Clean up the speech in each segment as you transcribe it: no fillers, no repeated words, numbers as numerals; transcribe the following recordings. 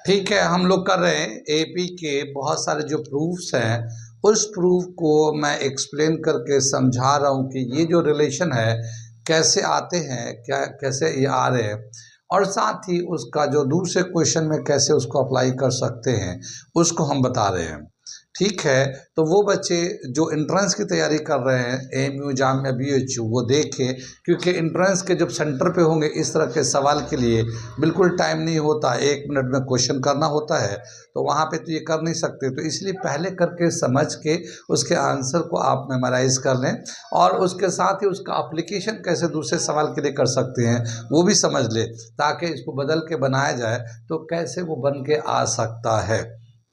ठीक है, हम लोग कर रहे हैं एपी के बहुत सारे जो प्रूफ्स हैं, उस प्रूफ को मैं एक्सप्लेन करके समझा रहा हूँ कि ये जो रिलेशन है कैसे आते हैं, क्या कैसे ये आ रहे हैं, और साथ ही उसका जो दूसरे क्वेश्चन में कैसे उसको अप्लाई कर सकते हैं उसको हम बता रहे हैं। ठीक है, तो वो बच्चे जो एंट्रेंस की तैयारी कर रहे हैं एएमयू जाम या बीएचयू वो देखें, क्योंकि एंट्रेंस के जब सेंटर पे होंगे इस तरह के सवाल के लिए बिल्कुल टाइम नहीं होता, 1 मिनट में क्वेश्चन करना होता है, तो वहाँ पे तो ये कर नहीं सकते, तो इसलिए पहले करके समझ के उसके आंसर को आप मेमोराइज कर लें और उसके साथ ही उसका अप्लीकेशन कैसे दूसरे सवाल के लिए कर सकते हैं वो भी समझ ले, ताकि इसको बदल के बनाया जाए तो कैसे वो बन के आ सकता है।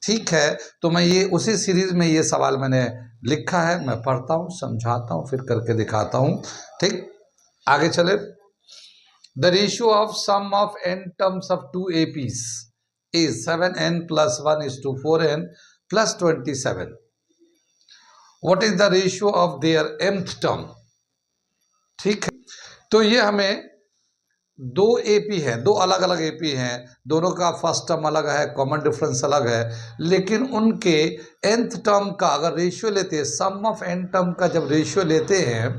ठीक है, तो मैं ये उसी सीरीज में ये सवाल मैंने लिखा है, मैं पढ़ता हूँ, समझाता हूँ, फिर करके दिखाता हूँ। ठीक, आगे चले। The ratio of sum of n terms of two APs is 7n plus 1 is to 4n plus 27. What is the ratio of their mth term? ठीक है, तो ये हमें दो एपी हैं, दो अलग अलग एपी हैं, दोनों का फर्स्ट टर्म अलग है, कॉमन डिफरेंस अलग है, लेकिन उनके nth टर्म का अगर रेशियो लेते हैं, सम ऑफ n टर्म का जब रेशियो लेते हैं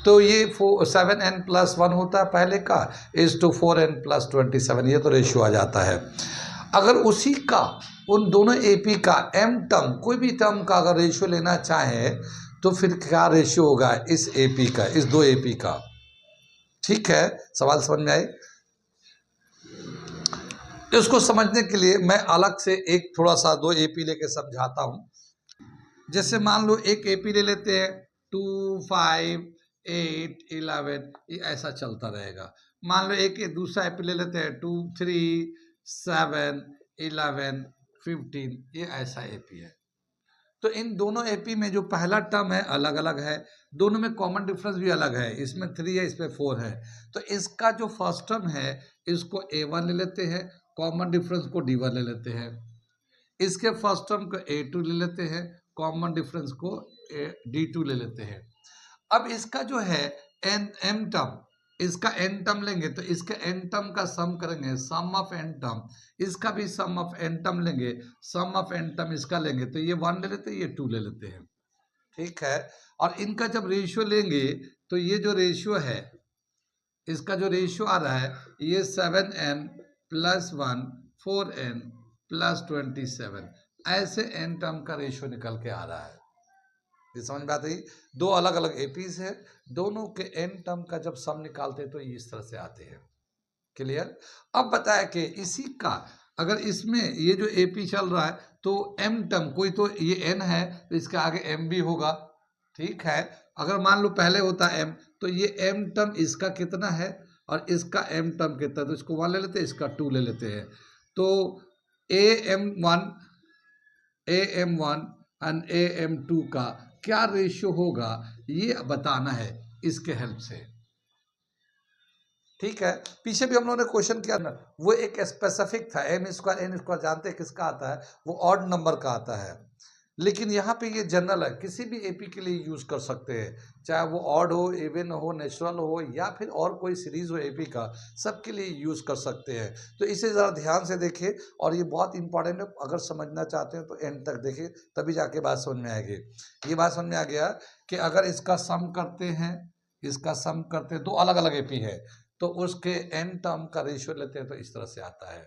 तो ये 7n प्लस 1 होता है पहले का, इज टू 4n प्लस 27, ये तो रेशियो आ जाता है। अगर उसी का उन दोनों एपी का m टर्म, कोई भी टर्म का अगर रेशियो लेना चाहे तो फिर क्या रेशियो होगा इस एपी का, इस दो एपी का। ठीक है, सवाल समझ में आए? इसको समझने के लिए मैं अलग से एक थोड़ा सा दो एपी लेके समझाता हूं। जैसे मान लो एक एपी ले लेते हैं 2, 5, 8, 11, ये ऐसा चलता रहेगा। मान लो एक दूसरा एपी ले लेते हैं 2, 3, 7, 11, 15, ये ऐसा एपी है। तो इन दोनों एपी में जो पहला टर्म है अलग अलग है, दोनों में कॉमन डिफरेंस भी अलग है, इसमें 3 है इसमें 4 है, तो इसका जो फर्स्ट टर्म है इसको A1 ले लेते हैं, कॉमन डिफरेंस को D1 ले लेते हैं, इसके फर्स्ट टर्म को A2 ले लेते हैं, कॉमन डिफरेंस को D2 ले लेते हैं। अब इसका जो है एम टर्म, इसका एन टर्म लेंगे तो इसके एन टर्म का सम करेंगे, सम ऑफ एन टर्म, इसका भी सम ऑफ एन टर्म लेंगे, सम ऑफ एन टर्म इसका लेंगे, तो ये 1 ले लेते हैं, ये 2 ले लेते हैं। ठीक है, और इनका जब रेशियो लेंगे तो ये जो रेशियो है, इसका जो रेशियो आ रहा है ये 7n प्लस 1 4n प्लस 27, ऐसे एन टर्म का रेशियो निकल के आ रहा है। ये समझ में आता है? दो अलग अलग एपीज है, दोनों के एन टर्म का जब सम निकालते हैं तो ये इस तरह से आते हैं। क्लियर? अब बताया कि इसी का अगर इसमें ये जो एपी चल रहा है तो एम टर्म, कोई तो ये एन है तो इसके आगे एम भी होगा। ठीक है, अगर मान लो पहले होता एम तो ये एम टर्म इसका कितना है और इसका एम टर्म कितना है, तो इसको 1 ले लेते हैं, इसका 2 ले लेते हैं, तो AM1 एंड AM2 का क्या रेशियो होगा ये बताना है इसके हेल्प से। ठीक है, पीछे भी हम लोगों ने क्वेश्चन किया ना, वो एक स्पेसिफिक था, m² n² जानते हैं किसका आता है, वो ऑड नंबर का आता है, लेकिन यहाँ पे ये जनरल है, किसी भी एपी के लिए यूज कर सकते हैं, चाहे वो ऑड हो, इवन हो, नेचुरल हो, या फिर और कोई सीरीज हो एपी का, सबके लिए यूज कर सकते हैं। तो इसे ज़रा ध्यान से देखें और ये बहुत इंपॉर्टेंट है, अगर समझना चाहते हैं तो एंड तक देखें, तभी जाके बात समझ में आएगी। ये बात समझ में आ गया कि अगर इसका सम करते हैं, इसका सम करते हैं, दो अलग अलग एपी है, तो उसके एन टर्म का रेशियो लेते हैं तो इस तरह से आता है।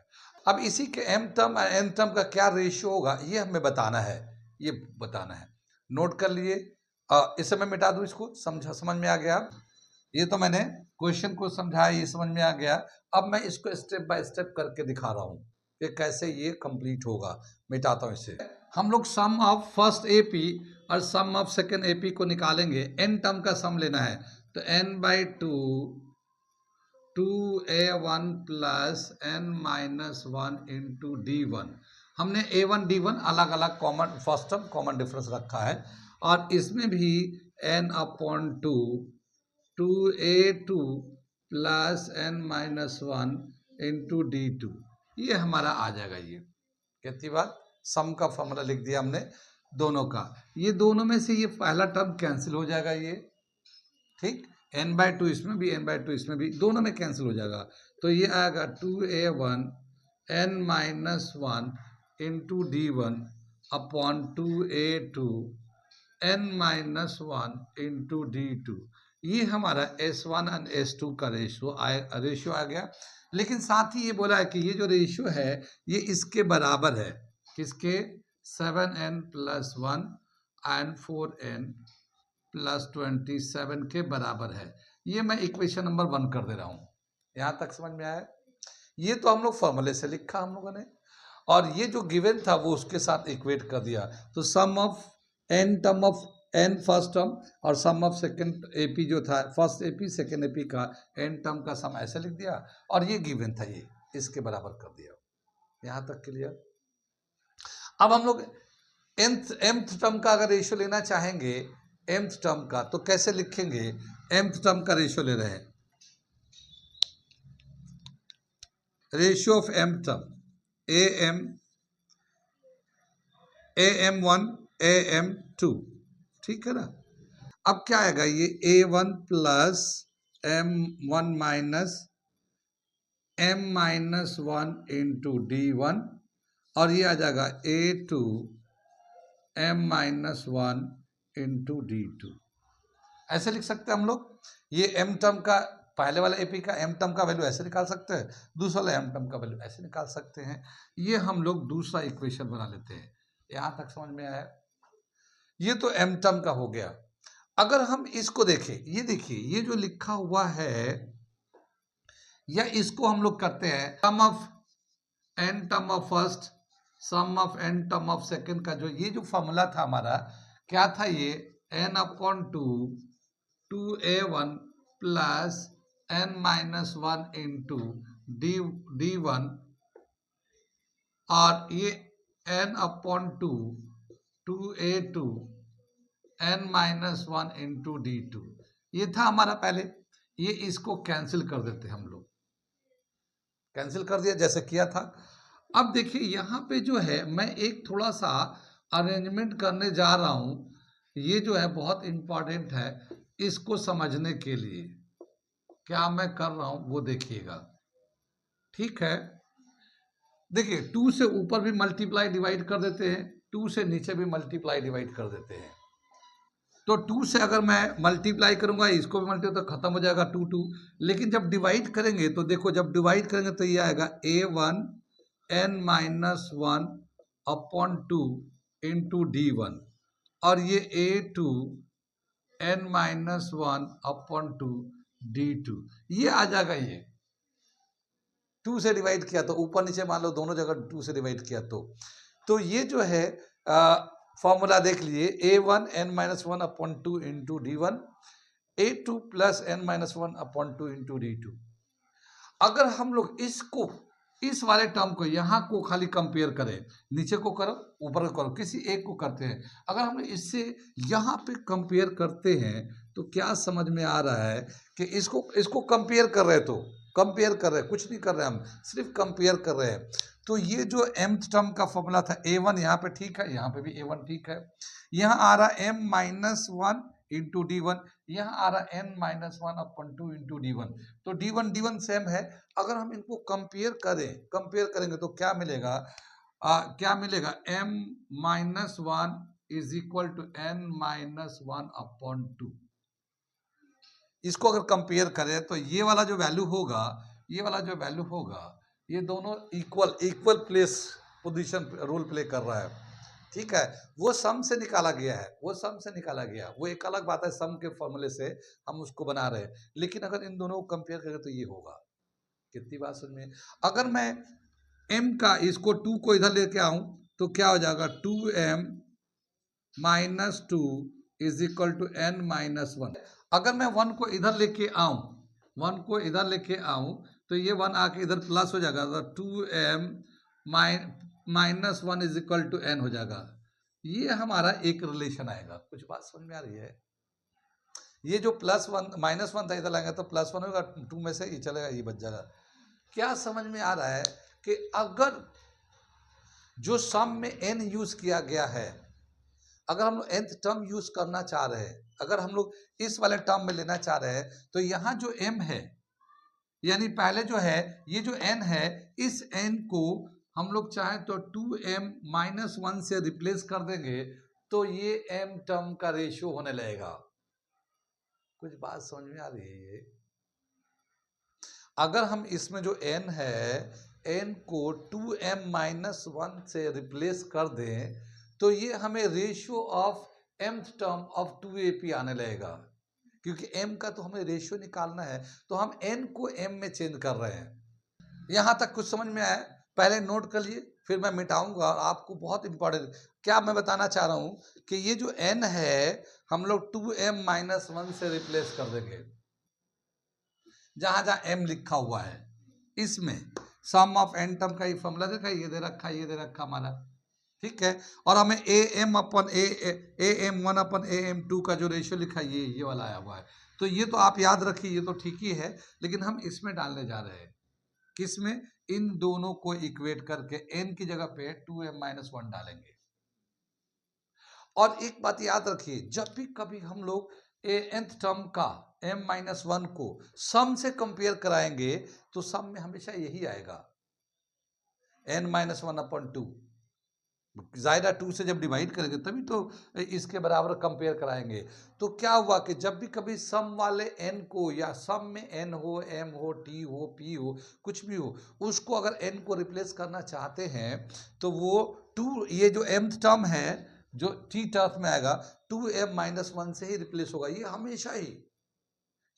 अब इसी के एम टर्म और एन टर्म का क्या रेशियो होगा ये हमें बताना है, ये बताना है। नोट कर लिए, इसे मैं मिटा दूं, इसको समझ में आ गया? ये तो मैंने क्वेश्चन को समझाया, ये समझ में आ गया। अब मैं इसको स्टेप बाय स्टेप करके दिखा रहा हूं कि कैसे ये कंप्लीट होगा। मिटाता हूं इसे। हम लोग सम ऑफ फर्स्ट एपी और सम ऑफ सेकेंड एपी को निकालेंगे, एन टर्म का सम लेना है, तो n/2 2a1 plus n-1 into D1। हमने A1 D1 अलग अलग common first term common difference रखा है, और इसमें भी n/2 2a2 plus n-1 into D2, ये हमारा आ जाएगा। ये कितनी बात, सम का फॉर्मूला लिख दिया हमने दोनों का, ये दोनों में से ये पहला टर्म कैंसिल हो जाएगा ये। ठीक, n/2 इसमें भी n/2 इसमें भी, दोनों में कैंसिल हो जाएगा, तो ये आएगा 2a1 n minus one into D one upon 2a2 n minus one into D two. ये हमारा S1 और S2 का रेशियो आ गया। लेकिन साथ ही ये बोला है कि ये जो रेशियो है ये इसके बराबर है, किसके? 7n plus 1 and 4n plus 27 के बराबर है। ये मैं इक्वेशन नंबर 1 कर दे रहा हूँ। यहाँ तक समझ में आया? ये तो हम लोग फॉर्मूले से लिखा हम लोगों ने, और ये जो गिवन था वो उसके साथ इक्वेट कर दिया। तो sum of n term of n first term और सम ऑफ सेकंड एपी जो था, फर्स्ट एपी सेकंड एपी का n टर्म का सम ऐसे लिख दिया, और ये गिवन था, ये इसके बराबर कर दिया। यहाँ तक क्लियर? अब हम लोग mth टर्म का अगर रेशियो लेना चाहेंगे, mth टर्म का, तो कैसे लिखेंगे? mth टर्म का रेशियो ले रहे हैं, ratio of m term am1 am2, ठीक है ना? अब क्या आएगा? ये a1 plus m1 minus m minus 1 into d1, और ये आ जाएगा a2 m minus 1 into d2। ऐसे लिख सकते हैं हम लोग। ये m टर्म का, पहले वाला एपी का m टर्म का वैल्यू ऐसे निकाल सकते हैं, दूसरा वाला m टर्म का वैल्यू ऐसे निकाल सकते हैं। ये हम लोग दूसरा इक्वेशन बना लेते हैं। यहाँ तक समझ में आया? ये तो m टर्म का हो गया। अगर हम इसको देखें, ये देखिए, ये जो लिखा हुआ है, या इसको हम लोग करते हैं sum of n term of first, sum of n term of second का, जो ये जो फॉर्मूला था हमारा, क्या था? ये n upon 2a1 plus n minus 1 into d1, और ये n upon 2a2 n minus 1 into d2। ये था हमारा पहले। ये इसको कैंसिल कर देते हम लोग, कैंसिल कर दिया जैसे किया था। अब देखिए यहाँ पे जो है, मैं एक थोड़ा सा अरेंजमेंट करने जा रहा हूँ। ये जो है बहुत इंपॉर्टेंट है इसको समझने के लिए। क्या मैं कर रहा हूँ वो देखिएगा, ठीक है? देखिए, 2 से ऊपर भी मल्टीप्लाई डिवाइड कर देते हैं, 2 से नीचे भी मल्टीप्लाई डिवाइड कर देते हैं। तो 2 से अगर मैं मल्टीप्लाई करूंगा, इसको भी मल्टीप्लाई, तो खत्म हो जाएगा 2 2। लेकिन जब डिवाइड करेंगे तो देखो, जब डिवाइड करेंगे तो ये आएगा a1 n minus 1 upon 2 into d1, और ये a2 n minus 1 upon 2 d2। ये आ जाएगा। ये 2 से डिवाइड किया तो ऊपर नीचे मान लो दोनों जगह 2 से डिवाइड किया तो ये जो है फॉर्मूला देख लिए, a1 n minus 1 upon 2 into d1, a2 plus n minus 1 upon 2 into d2। अगर हम लोग इसको, इस वाले टर्म को, यहाँ को खाली कंपेयर करें, नीचे को करो ऊपर को करो, किसी एक को करते हैं, अगर हम इससे यहाँ पे कंपेयर करते हैं तो क्या समझ में आ रहा है कि इसको कंपेयर कर रहे, तो कंपेयर कर रहे हैं, कुछ नहीं कर रहे, हम सिर्फ कंपेयर कर रहे हैं। तो ये जो mth टर्म का फॉर्मूला था a1, यहाँ पे ठीक है, यहाँ पे भी a1 ठीक है। यहाँ आ रहा m माइनस 1 इंटू d1, यहाँ आ रहा n minus 1 upon 2 into d1। तो d1 सेम है। अगर हम इनको कंपेयर करेंगे तो क्या मिलेगा? क्या मिलेगा? m minus 1 is equal to n minus 1 upon 2। इसको अगर कंपेयर करें तो ये वाला जो वैल्यू होगा, ये वाला जो वैल्यू होगा, ये दोनों equal place position role play कर रहा है, ठीक है? वो सम से निकाला गया है, वो सम से निकाला गया, वो एक अलग बात है, सम के फॉर्मूले से हम उसको बना रहे हैं। लेकिन अगर इन दोनों को कंपेयर करें तो ये होगा। कितनी बात समझ में? अगर मैं m का, इसको 2 को इधर लेके आऊं तो क्या हो जाएगा? 2m minus 2 is equal to n minus 1। अगर मैं 1 को इधर लेके आऊं, 1 को इधर लेके आऊं तो ये 1 आके इधर प्लस हो जाएगा, तो 2m minus 1 is equal to n हो जाएगा। ये हमारा एक रिलेशन आएगा। कुछ बात समझ में आ रही है? ये जो प्लस 1 माइनस 1 था, इधर लाएंगे तो प्लस 1 होगा, 2 में से ये चलेगा, ये बच जाएगा। क्या समझ में आ रहा है कि अगर जो सम में n यूज किया गया है, अगर हम लोग nth टर्म यूज करना चाह रहे हैं, अगर हम लोग इस वाले टर्म में लेना चाह रहे हैं, तो यहाँ जो m है, यानी पहले जो है ये जो n है, इस n को हम लोग चाहें तो 2m-1 से रिप्लेस कर देंगे तो ये m टर्म का रेशियो होने लगेगा। कुछ बात समझ में आ रही है ये? अगर हम इसमें जो n है, n को 2m-1 से रिप्लेस कर दें तो ये हमें ratio of mth term of 2ap आने लगेगा, क्योंकि m का तो हमें रेशियो निकालना है, तो हम n को m में चेंज कर रहे हैं। यहां तक कुछ समझ में आया? पहले नोट कर लिए, फिर मैं मिटाऊंगा। आपको बहुत इंपॉर्टेंट क्या मैं बताना चाह रहा हूं कि ये जो n है हम लोग 2m-1 से रिप्लेस कर देंगे। जहां जहां m लिखा हुआ है इसमें सम ऑफ n टर्म का ये फॉर्मूला देखा, ये दे रखा, ये दे रखा हमारा, ठीक है। और हमें am1/am2 का जो रेशियो लिखा है ये वाला आया हुआ है। तो ये तो आप याद रखिए, ये तो ठीक ही है, लेकिन हम इसमें डालने जा रहे हैं। किसमें? इन दोनों को इक्वेट करके n की जगह पे 2m-1 डालेंगे। और एक बात याद रखिए, जब भी कभी हम लोग nth टर्म का m-1 को सम से कंपेयर कराएंगे तो सम में हमेशा यही आएगा, n-1/2। ज़ायदा 2 से जब डिवाइड करेंगे तभी तो इसके बराबर कंपेयर कराएंगे। तो क्या हुआ कि जब भी कभी सम वाले n को, या सम में n हो, m हो, t हो, p हो, कुछ भी हो, उसको अगर n को रिप्लेस करना चाहते हैं तो वो 2, ये जो mth टर्म है जो t टर्म में आएगा 2m-1 से ही रिप्लेस होगा। ये हमेशा ही,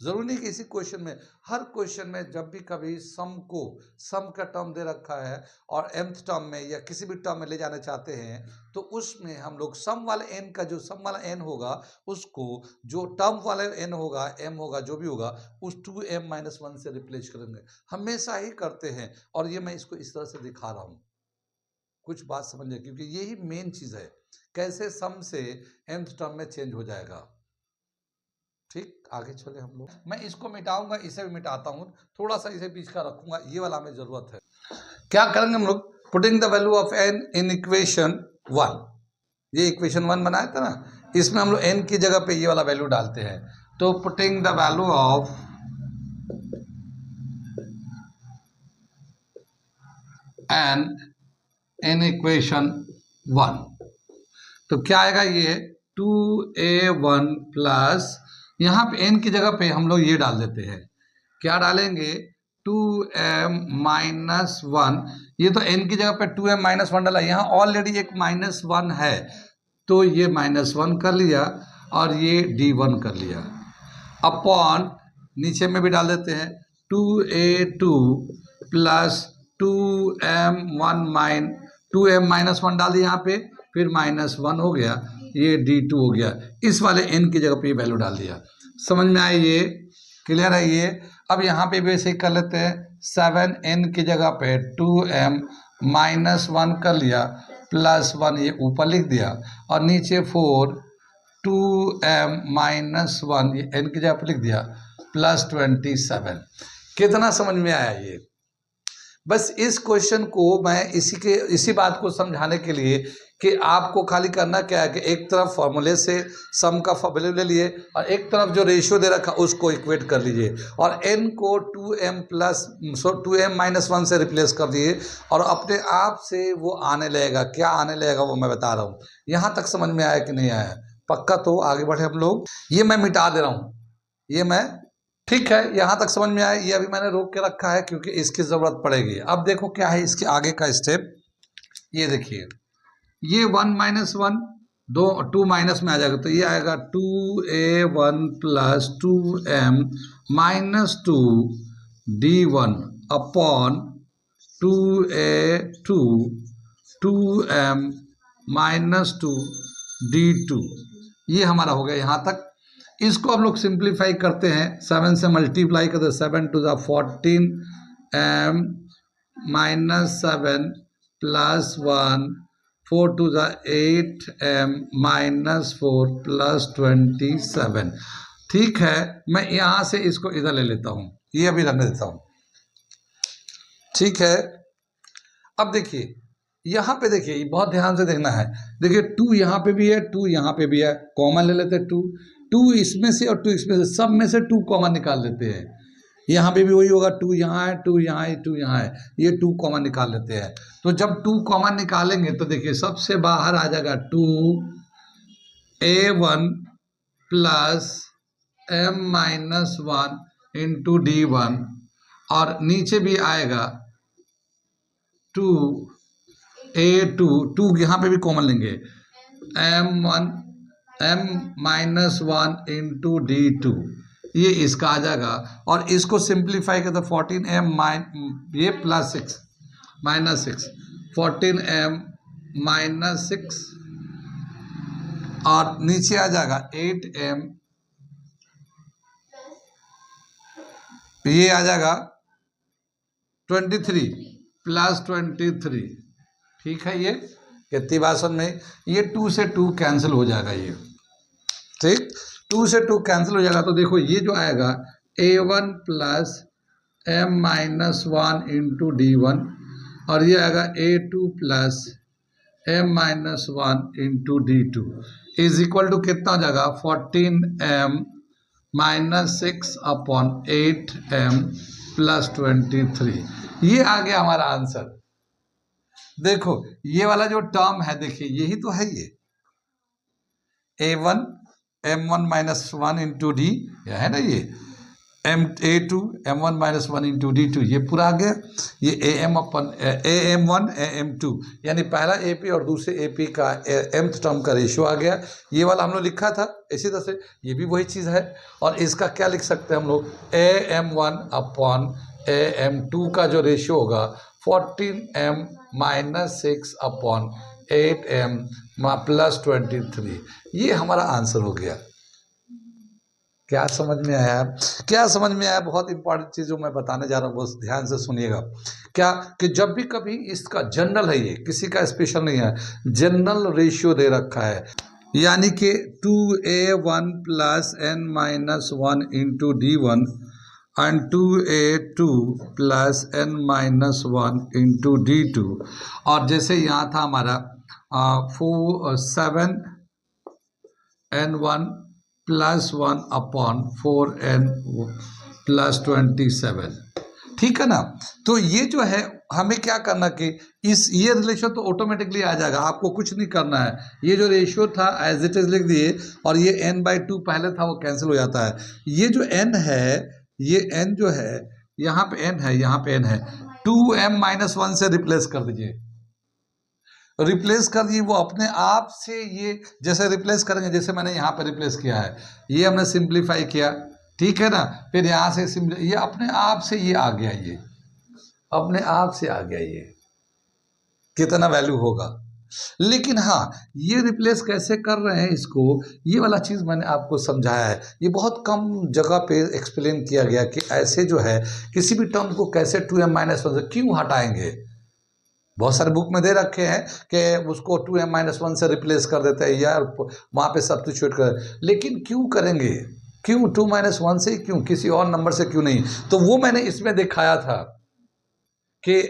जरूरी नहीं कि इसी क्वेश्चन में, हर क्वेश्चन में जब भी कभी सम का टर्म दे रखा है और mth टर्म में या किसी भी टर्म में ले जाना चाहते हैं तो उसमें हम लोग सम वाले n का, जो सम वाला n होगा उसको जो टर्म वाले n होगा, m होगा, जो भी होगा, उस 2m-1 से रिप्लेस करेंगे। हमेशा ही करते हैं, और ये मैं इसको इस तरह से दिखा रहा हूँ। कुछ बात समझिए, क्योंकि यही मेन चीज है, कैसे सम से mth टर्म में चेंज हो जाएगा। ठीक, आगे चले हम लोग। मैं इसको मिटाऊंगा, इसे भी मिटाता हूं, थोड़ा सा इसे बीच का रखूंगा, ये वाला हमें जरूरत है। क्या करेंगे हम लोग? Putting the value of n in equation 1। ये इक्वेशन 1 बनाया था ना, इसमें हम लोग n की जगह पे ये वाला वैल्यू डालते हैं। तो putting the value of n in equation 1, तो क्या आएगा? ये 2a1 प्लस, यहाँ पे n की जगह पे हम लोग ये डाल देते हैं। क्या डालेंगे? 2m-1। ये तो n की जगह पे 2m-1 डाला, यहाँ ऑलरेडी एक -1 है तो ये -1 कर लिया और ये d1 कर लिया, अपॉन नीचे में भी डाल देते हैं 2a2 प्लस 2m-1 डाल दिया यहाँ पे, फिर -1 हो गया, ये d2 हो गया। इस वाले n की जगह पे ये वैल्यू डाल दिया। समझ में आया? ये क्लियर है ये? अब यहाँ पे भी ऐसे ही कर लेते हैं, 7n की जगह पे 2m-1 कर लिया, +1 ये ऊपर लिख दिया, और नीचे 4 2m-1 ये n की जगह पे लिख दिया, +27। कितना समझ में आया ये? बस इस क्वेश्चन को मैं इसी बात को समझाने के लिए कि आपको खाली करना क्या है कि एक तरफ फॉर्मूले से सम का फॉर्मूले ले लिए और एक तरफ जो रेशियो दे रखा उसको इक्वेट कर लीजिए, और n को 2m-1 से रिप्लेस कर दिए, और अपने आप से वो आने लगेगा। क्या आने लगेगा वो मैं बता रहा हूँ। यहाँ तक समझ में आया कि नहीं आया? पक्का? तो आगे बढ़े हम लोग। ये मैं मिटा दे रहा हूँ, ये मैं, ठीक है, यहाँ तक समझ में आया। ये अभी मैंने रोक के रखा है क्योंकि इसकी ज़रूरत पड़ेगी। अब देखो क्या है इसके आगे का स्टेप, ये देखिए, ये 1-1 2 माइनस में आ जाएगा, तो ये आएगा 2a1 plus 2m-2 d1 upon 2a2 2m-2 d2। ये हमारा हो गया यहाँ तक। इसको हम लोग सिंप्लीफाई करते हैं, 7 से मल्टीप्लाई करते हैं, 7 to the 14 m-7 plus 1, 4 to the 8 m-4 plus 27। ठीक है, मैं यहाँ से इसको इधर ले लेता हूँ, ये अभी रखने देता हूँ। ठीक है, अब देखिए यहाँ पे, देखिए बहुत ध्यान से देखना है। देखिए 2 यहाँ पे भी है, 2 यहाँ पे भी है, कॉमन ले लेते हैं 2 इसमें से और 2 इसमें से, सब में से 2 कॉमन निकाल लेते हैं। यहाँ पे भी वही होगा, 2 यहाँ है, 2 यहाँ है, 2 यहाँ है, ये 2 कॉमन निकाल लेते हैं। तो जब 2 कॉमन निकालेंगे तो देखिए सबसे बाहर आ जाएगा 2a1 plus m-1 into d1, और नीचे भी आएगा 2a2, 2 यहाँ पे भी कॉमन लेंगे, m-1 इंटू d2, ये इसका आ जाएगा। और इसको सिंप्लीफाई कर तो 14m ये प्लस 6 माइनस 6, 14m माइनस 6, और नीचे आ जाएगा 8m, ये आ जाएगा 23 प्लस 23। ठीक है, ये कितनी बात समझ में, ये 2 से 2 कैंसिल हो जाएगा, ये ठीक 2 से 2 कैंसिल हो जाएगा। तो देखो ये जो आएगा a1 plus m-1 into d1, और ये आएगा a2 plus m-1 into d2 is equal to कितना हो जाएगा 14m minus 6 upon 8m plus 23। ये आ गया हमारा आंसर। देखो ये वाला जो टर्म है, देखिए यही तो है, ये a1 m1 minus 1 into D, यह है ना, ये a2 m1 minus 1 into d2, ये पूरा आ गया। ये am1 am2, यानी पहला AP और दूसरे AP का mth टर्म का रेशियो आ गया। ये वाला हम लोग लिखा था, इसी तरह से ये भी वही चीज़ है। और इसका क्या लिख सकते हैं हम लोग, am1 अपॉन am2 का जो रेशियो होगा 14m minus 6 upon 8m plus 23, ये हमारा आंसर हो गया। क्या समझ में आया? क्या समझ में आया? बहुत इंपॉर्टेंट चीज़ जो मैं बताने जा रहा हूँ, बहुत ध्यान से सुनिएगा। क्या कि जब भी कभी इसका जनरल है, ये किसी का स्पेशल नहीं है, जनरल रेशियो दे रखा है, यानी कि 2a1 plus n-1 into d1 and 2a2 plus n-1 into d2, और जैसे यहाँ था हमारा 7n1 plus 1 upon 4n plus 27, ठीक है ना। तो ये जो है हमें क्या करना कि ये रिलेशन तो ऑटोमेटिकली आ जाएगा, आपको कुछ नहीं करना है। ये जो रेशियो था एज इट इज लिख दिए, और ये n/2 पहले था वो कैंसिल हो जाता है। ये जो n है, ये n जो है, यहाँ पे n है, यहाँ पे n है, 2m-1 से रिप्लेस कर दीजिए, रिप्लेस कर दिए, वो अपने आप से ये जैसे रिप्लेस करेंगे, जैसे मैंने यहाँ पे रिप्लेस किया है, ये हमने सिंप्लीफाई किया, ठीक है ना, फिर यहाँ से ये अपने आप से ये आ गया, ये अपने आप से आ गया, ये कितना वैल्यू होगा। लेकिन हाँ, ये रिप्लेस कैसे कर रहे हैं इसको, ये वाला चीज़ मैंने आपको समझाया है। ये बहुत कम जगह पे एक्सप्लेन किया गया कि ऐसे जो है किसी भी टर्म को कैसे 2m-1 से क्यों हटाएंगे। बहुत सारे बुक में दे रखे हैं कि उसको 2m-1 से रिप्लेस कर देते हैं या वहाँ पे सब्स्टिट्यूट कर, लेकिन क्यों करेंगे, क्यों 2-1 से, क्यों किसी और नंबर से क्यों नहीं। तो वो मैंने इसमें दिखाया था कि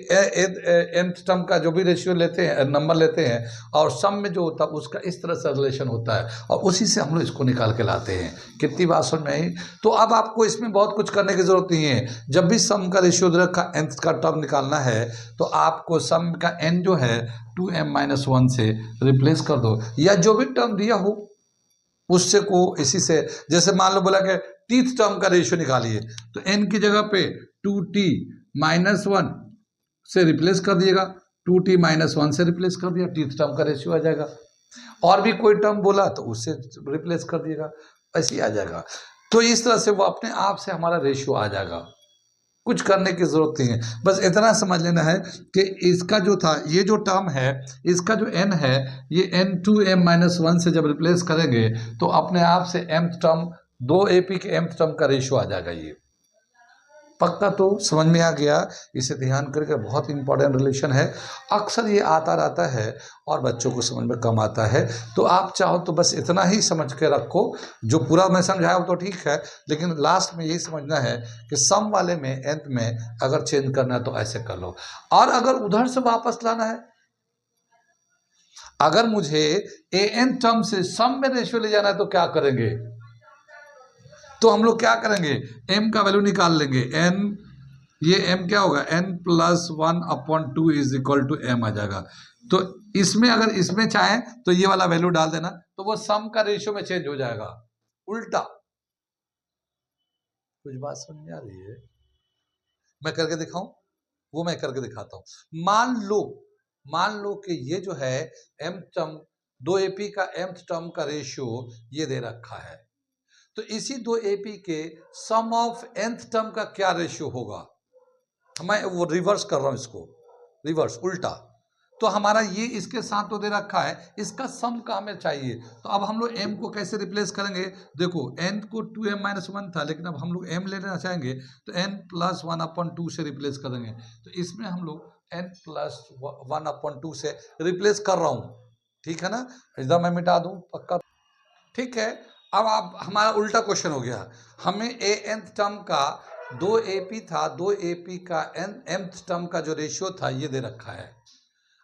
nth टर्म का जो भी रेशियो लेते हैं, नंबर लेते हैं, और सम में जो होता है उसका इस तरह से रिलेशन होता है, और उसी से हम लोग इसको निकाल के लाते हैं। कितनी बात समझ में आई? तो अब आपको इसमें बहुत कुछ करने की जरूरत नहीं है। जब भी सम का रेशियो का nth का टर्म निकालना है तो आपको सम का n जो है 2m-1 से रिप्लेस कर दो, या जो भी टर्म दिया हो उससे को इसी से, जैसे मान लो बोला कि टीथ टर्म का रेशियो निकालिए, तो n की जगह पे 2t-1 से रिप्लेस कर दिएगा, 2t-1 से रिप्लेस कर दिया, टीथ टर्म का रेशियो आ जाएगा। और भी कोई टर्म बोला तो उससे रिप्लेस कर दिएगा, ऐसे ही आ जाएगा। तो इस तरह से वो अपने आप से हमारा रेशियो आ जाएगा, कुछ करने की जरूरत नहीं है। बस इतना समझ लेना है कि इसका जो था, ये जो टर्म है, इसका जो n है, ये n 2m-1 से जब रिप्लेस करेंगे तो अपने आप से mth टर्म, 2 AP के mth टर्म का रेशियो आ जाएगा। ये पक्का तो समझ में आ गया? इसे ध्यान करके, बहुत इंपॉर्टेंट रिलेशन है, अक्सर ये आता रहता है और बच्चों को समझ में कम आता है। तो आप चाहो तो बस इतना ही समझ के रखो, जो पूरा मैं समझाया तो ठीक है, लेकिन लास्ट में यही समझना है कि सम वाले में nth में अगर चेंज करना है तो ऐसे कर लो, और अगर उधर से वापस लाना है, अगर मुझे an टर्म से सम में रेशियो ले जाना है तो क्या करेंगे, तो हम लोग क्या करेंगे, m का वैल्यू निकाल लेंगे। n, ये m क्या होगा, n+1/2 is equal to m आ जाएगा। तो इसमें अगर इसमें चाहे तो ये वाला वैल्यू डाल देना, तो वो सम का रेशियो में चेंज हो जाएगा उल्टा। कुछ बात समझ में आ रही है? मैं करके दिखाऊं? वो मैं करके दिखाता हूं। मान लो कि ये जो है m टर्म, 2 AP का mth टर्म का रेशियो ये दे रखा है, तो इसी 2 AP के सम ऑफ nth टर्म का क्या रेशियो होगा। मैं वो रिवर्स कर रहा हूं, इसको रिवर्स उल्टा। तो हमारा ये इसके साथ तो दे रखा है, इसका सम का हमें चाहिए। तो अब हम लोग m को कैसे रिप्लेस करेंगे, देखो n को 2m-1 था, लेकिन अब हम लोग m लेना चाहेंगे तो n+1/2 से रिप्लेस करेंगे। तो इसमें हम लोग n+1/2 से रिप्लेस कर रहा हूं, ठीक है ना। इधर मैं मिटा दूं पक्का, ठीक है। अब आप हमारा उल्टा क्वेश्चन हो गया, हमें nth टर्म का 2 AP था, 2 AP का mth टर्म का जो रेशियो था ये दे रखा है।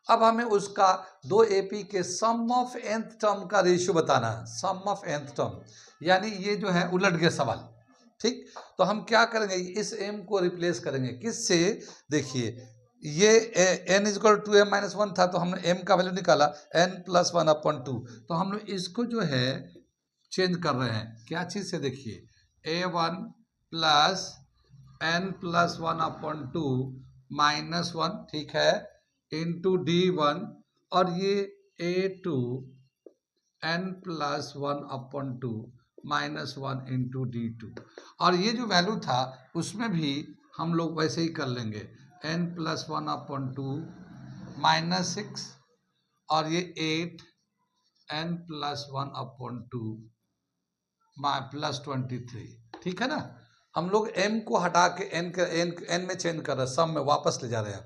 अब हमें उसका 2 AP के सम ऑफ nth टर्म का रेशियो बताना है, सम ऑफ nth टर्म, यानी ये जो है उलट गया सवाल, ठीक। तो हम क्या करेंगे, इस m को रिप्लेस करेंगे किससे, देखिए ये n इक्वल टू m-1 था, तो हमने m का वैल्यू निकाला n+1/2। तो हम लोग इसको जो है चेंज कर रहे हैं, क्या चीज से, देखिए a1 प्लस n+1/2 -1, ठीक है, इंटू d1, और ये a2 n+1/2 -1 इंटू d2। और ये जो वैल्यू था उसमें भी हम लोग वैसे ही कर लेंगे, n+1/2 -6, और ये 8 n+1/2 +23, ठीक है ना। हम लोग m को हटा के n में चेंज कर रहे हैं, सम में वापस ले जा रहे हैं,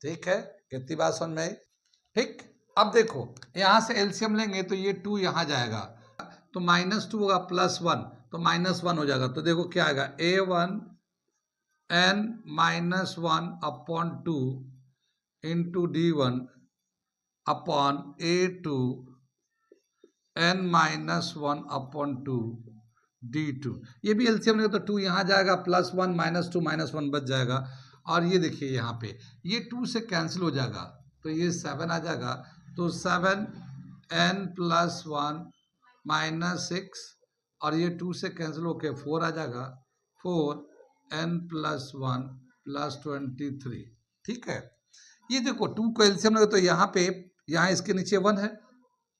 ठीक है। कितनी बात समझ में आई, ठीक। अब देखो यहां से एलसीएम लेंगे तो ये 2 यहां जाएगा, तो -2 होगा, +1 तो -1 हो जाएगा। तो देखो क्या आएगा, a1 n-1/2 into d1 upon a2 n-1/2 d2। ये भी एलसीएम लेंगे तो 2 यहाँ जाएगा, +1 -2 -1 बच जाएगा। और ये देखिए यहाँ पे ये 2 से कैंसिल हो जाएगा, तो ये 7 आ जाएगा। तो 7 n+1 -6, और ये 2 से कैंसिल होके 4 आ जाएगा, 4 n+1 +23, ठीक है। ये देखो 2 को एलसीएम लेंगे तो यहाँ पे, यहाँ इसके नीचे 1 है,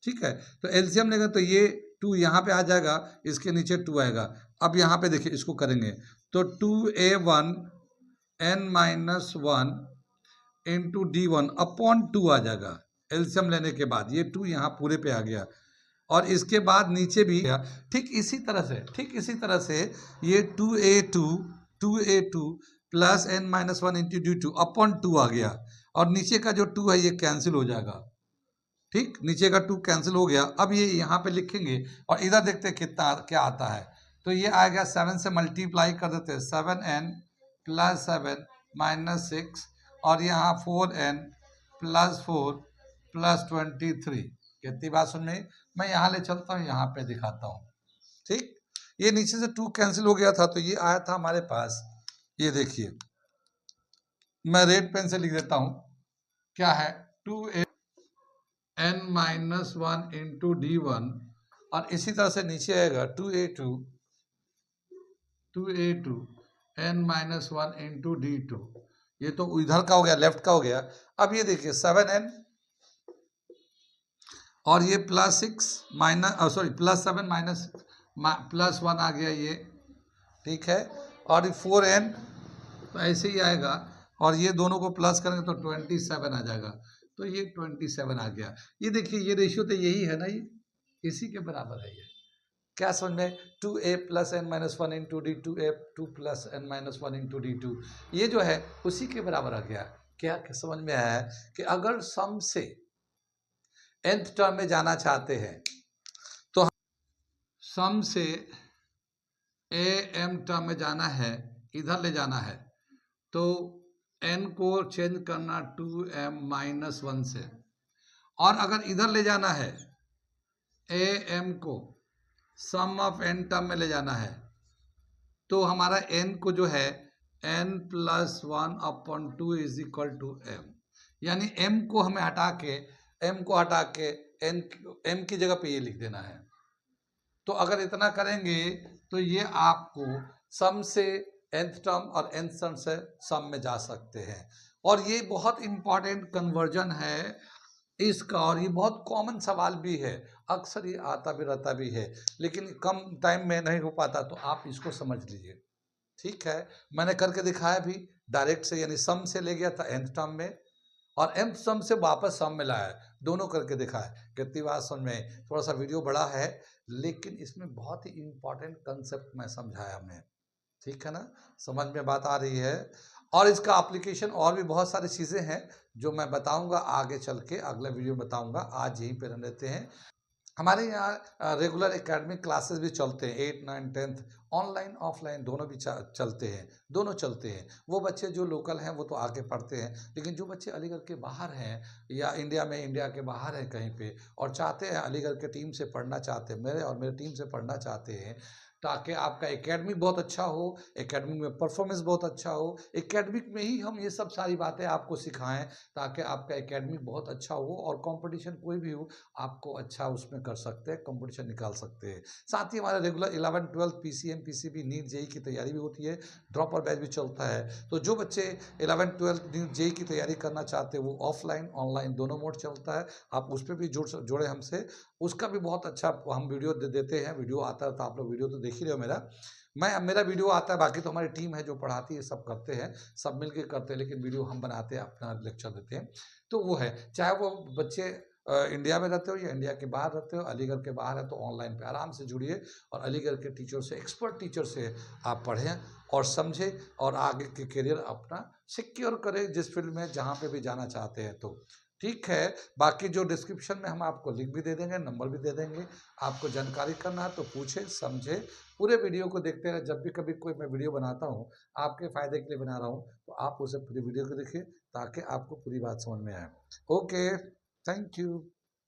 ठीक है। तो एलसीएम लेंगे तो ये 2 यहाँ पे आ जाएगा, इसके नीचे 2 आएगा। अब यहाँ पे देखिए इसको करेंगे तो 2a1 n-1 into d1 upon 2 आ जाएगा एलसीएम लेने के बाद। ये 2 यहाँ पूरे पे आ गया, और इसके बाद नीचे भी ठीक इसी तरह से ये 2a2 plus n-1 into d2 upon 2 आ गया, और नीचे का जो 2 है ये कैंसिल हो जाएगा, ठीक। नीचे का 2 कैंसिल हो गया। अब ये यहाँ पे लिखेंगे और इधर देखते हैं कितना क्या आता है। तो ये आएगा 7 से मल्टीप्लाई कर देते हैं, 7n + 7 -6, और यहाँ 4n + 4 +23। कितनी बात सुन में, मैं यहाँ ले चलता हूँ, यहाँ पे दिखाता हूँ, ठीक। ये नीचे से 2 कैंसिल हो गया था, तो ये आया था हमारे पास, ये देखिए मैं रेड पेन से लिख देता हूँ, क्या है 2n-1 इंटू d1, और इसी तरह से नीचे आएगा 2a2 n-1 इंटू d2। ये तो इधर का हो गया, लेफ्ट का हो गया। अब ये देखिए 7n, और ये +6 +7 +1 आ गया ये, ठीक है। और ये 4n तो ऐसे ही आएगा, और ये दोनों को प्लस करेंगे तो 27 आ जाएगा। तो ये 27 आ गया। ये देखिए ये रेशियो तो यही है ना, ये इसी के बराबर है। ये क्या समझ में, 2a + n-1 into d2, 2 + n-1 into d2, ये जो है उसी के बराबर आ गया। क्या समझ में आया कि अगर सम से nth टर्म में जाना चाहते हैं तो सम से am टर्म में जाना है, इधर ले जाना है, तो n को चेंज करना 2m-1 से, और अगर इधर ले जाना है am को सम ऑफ n टर्म में ले जाना है, तो हमारा n को जो है n+1/2 is equal to m, यानी m को हटा के m की जगह पे ये लिख देना है। तो अगर इतना करेंगे तो ये आपको सम से nth टर्म और nth टर्म से सम में जा सकते हैं। और ये बहुत इंपॉर्टेंट कन्वर्जन है इसका, और ये बहुत कॉमन सवाल भी है, अक्सर ये आता भी रहता भी है, लेकिन कम टाइम में नहीं हो पाता, तो आप इसको समझ लीजिए। ठीक है, मैंने करके दिखाया भी डायरेक्ट से, यानी सम से ले गया था nth टर्म में और nth सम से वापस सम में लाया, दोनों करके दिखाया। कितनी बात समझ में? थोड़ा सा वीडियो बड़ा है, लेकिन इसमें बहुत ही इंपॉर्टेंट कंसेप्ट मैं समझाया हमने। ठीक है ना, समझ में बात आ रही है? और इसका एप्लीकेशन और भी बहुत सारी चीज़ें हैं जो मैं बताऊंगा आगे चल के, अगले वीडियो में बताऊंगा। आज यहीं पे रह लेते हैं। हमारे यहाँ रेगुलर एकेडमिक क्लासेस भी चलते हैं, 8, 9, 10th ऑनलाइन ऑफलाइन दोनों भी चलते हैं, दोनों चलते हैं। वो बच्चे जो लोकल हैं वो तो आके पढ़ते हैं, लेकिन जो बच्चे अलीगढ़ के बाहर हैं या इंडिया के बाहर हैं कहीं पे और चाहते हैं अलीगढ़ के टीम से पढ़ना चाहते हैं, मेरे और मेरे टीम से पढ़ना चाहते हैं, ताकि आपका एकेडमिक बहुत अच्छा हो, एकेडमिक में परफॉर्मेंस बहुत अच्छा हो, एकेडमिक में ही हम ये सब सारी बातें आपको सिखाएं, ताकि आपका एकेडमिक बहुत अच्छा हो और कंपटीशन कोई भी हो आपको अच्छा उसमें कर सकते हैं, कंपटीशन निकाल सकते हैं। साथ ही हमारा regular 11, 12 PCM, PCB, NEET, JEE की तैयारी भी होती है, ड्रॉपर बैच भी चलता है। तो जो बच्चे 11, 12 नीट, जेई की तैयारी करना चाहते हैं वो ऑफलाइन ऑनलाइन दोनों मोड चलता है, आप उस पर भी जुड़े हमसे। उसका भी बहुत अच्छा हम वीडियो देते हैं, वीडियो आता है तो आप लोग वीडियो तो देख ही रहे हो मेरा वीडियो आता है, बाकी तो हमारी टीम है जो पढ़ाती है, सब करते हैं, सब मिलके करते हैं, लेकिन वीडियो हम बनाते हैं, अपना लेक्चर देते हैं। तो वो है, चाहे वो बच्चे इंडिया में रहते हो या इंडिया के बाहर रहते हो, अलीगढ़ के बाहर है तो ऑनलाइन पे आराम से जुड़िए और अलीगढ़ के टीचर से, एक्सपर्ट टीचर से आप पढ़ें और समझें और आगे के करियर अपना सिक्योर करें जिस फील्ड में जहाँ पे भी जाना चाहते हैं। तो ठीक है, बाकी जो डिस्क्रिप्शन में हम आपको लिंक भी दे देंगे, नंबर भी दे देंगे, आपको जानकारी करना है तो पूछे समझे, पूरे वीडियो को देखते रहे। जब भी कभी कोई मैं वीडियो बनाता हूँ आपके फ़ायदे के लिए बना रहा हूँ, तो आप उसे पूरी वीडियो को देखिए ताकि आपको पूरी बात समझ में आए। Okay, thank you.